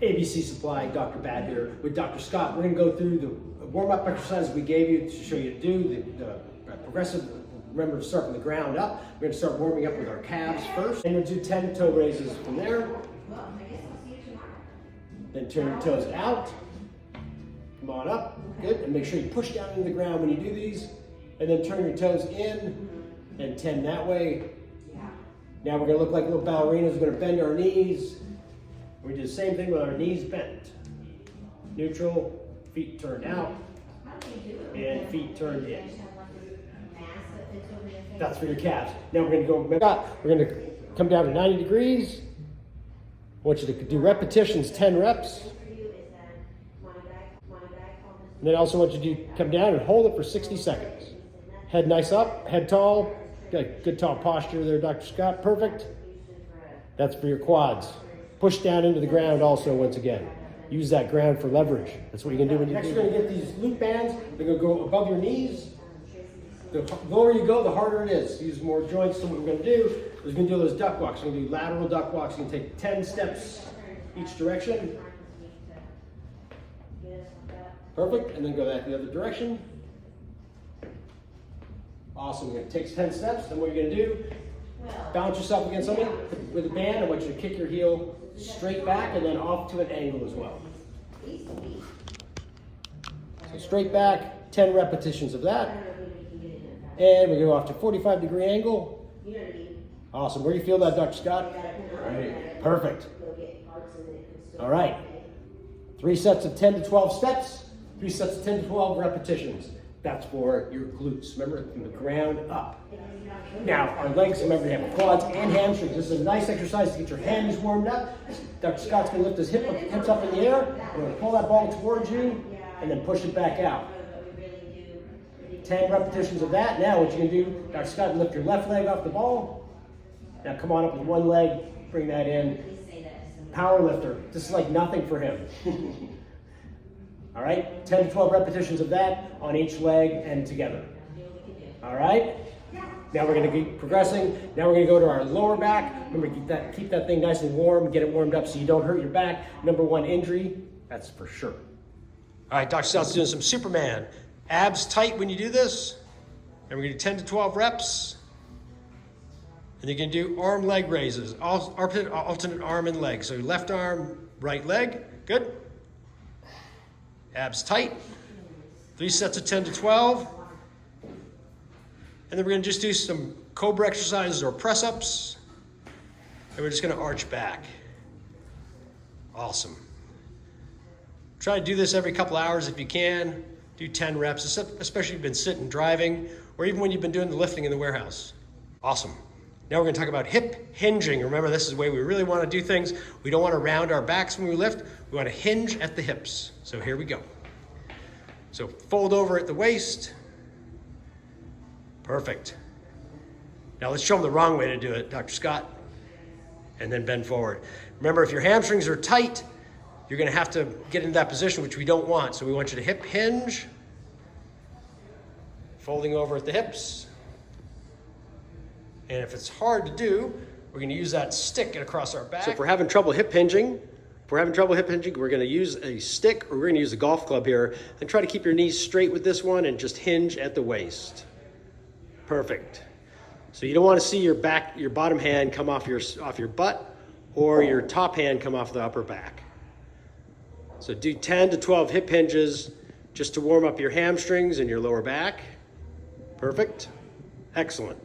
ABC Supply, Dr. Bad here with Dr. Scott. We're going to go through the warm-up exercises we gave you to show you to do the progressive. Remember to start from the ground up. We're going to start warming up with our calves first. And we'll do 10 toe raises from there. Then turn your toes out. Come on up. Good. And make sure you push down into the ground when you do these. And then turn your toes in and 10 that way. Now we're going to look like little ballerinas. We're going to bend our knees. We do the same thing with our knees bent. Neutral, feet turned out, and feet turned in. That's for your calves. Now we're going to go, we're going to come down to 90 degrees. I want you to do repetitions, 10 reps. And then I also want you to come down and hold it for 60 seconds. Head nice up, head tall. Good tall posture there, Dr. Scott. Perfect. That's for your quads. Push down into the ground also once again. Use that ground for leverage. That's what you're going to do when you do. Next, you're going to get these loop bands. They're going to go above your knees. The lower you go, the harder it is. Use more joints. So what we're going to do is we're going to do those duck walks. We're going to do lateral duck walks. You're going to take 10 steps each direction. Perfect. And then go back the other direction. Awesome. It takes 10 steps. Then what you're going to do, balance yourself against something with a band. I want you to kick your heel straight back and then off to an angle as well. So straight back, 10 repetitions of that. And we go off to 45-degree angle. Awesome. Where do you feel that, Dr. Scott? Right. Perfect. All right. 3 sets of 10 to 12 steps. 3 sets of 10 to 12 repetitions. That's for your glutes. Remember, from the ground up. Now, our legs, remember, they have quads and hamstrings. This is a nice exercise to get your hands warmed up. Dr. Scott's going to lift his hips up in the air. We're going to pull that ball towards you and then push it back out. 10 repetitions of that. Now, what you're going to do, Dr. Scott, lift your left leg off the ball. Now, come on up with one leg. Bring that in. Power lifter. This is like nothing for him. All right, 10 to 12 repetitions of that on each leg and together. All right, now we're going to keep progressing. Now we're going to go to our lower back. Remember, keep that thing nice and warm, get it warmed up so you don't hurt your back. Number one injury, that's for sure. All right, Dr. Scott's doing some Superman. Abs tight when you do this. And we're going to do 10 to 12 reps. And you're going to do arm leg raises, alternate arm and leg. So left arm, right leg, good. Abs tight. 3 sets of 10 to 12. And then we're going to just do some Cobra exercises or press-ups. And we're just going to arch back. Awesome. Try to do this every couple hours if you can. Do 10 reps, especially if you've been sitting, driving, or even when you've been doing the lifting in the warehouse. Awesome. Now we're going to talk about hip hinging. Remember, this is the way we really want to do things. We don't want to round our backs when we lift. We want to hinge at the hips. So here we go. So fold over at the waist. Perfect. Now let's show them the wrong way to do it, Dr. Scott. And then bend forward. Remember, if your hamstrings are tight, you're going to have to get into that position, which we don't want. So we want you to hip hinge. Folding over at the hips. And if it's hard to do, we're going to use that stick across our back. So if we're having trouble hip hinging, we're going to use a stick or we're going to use a golf club here and try to keep your knees straight with this one and just hinge at the waist. Perfect. So you don't want to see your bottom hand come off your butt or your top hand come off the upper back. So do 10 to 12 hip hinges just to warm up your hamstrings and your lower back. Perfect. Excellent.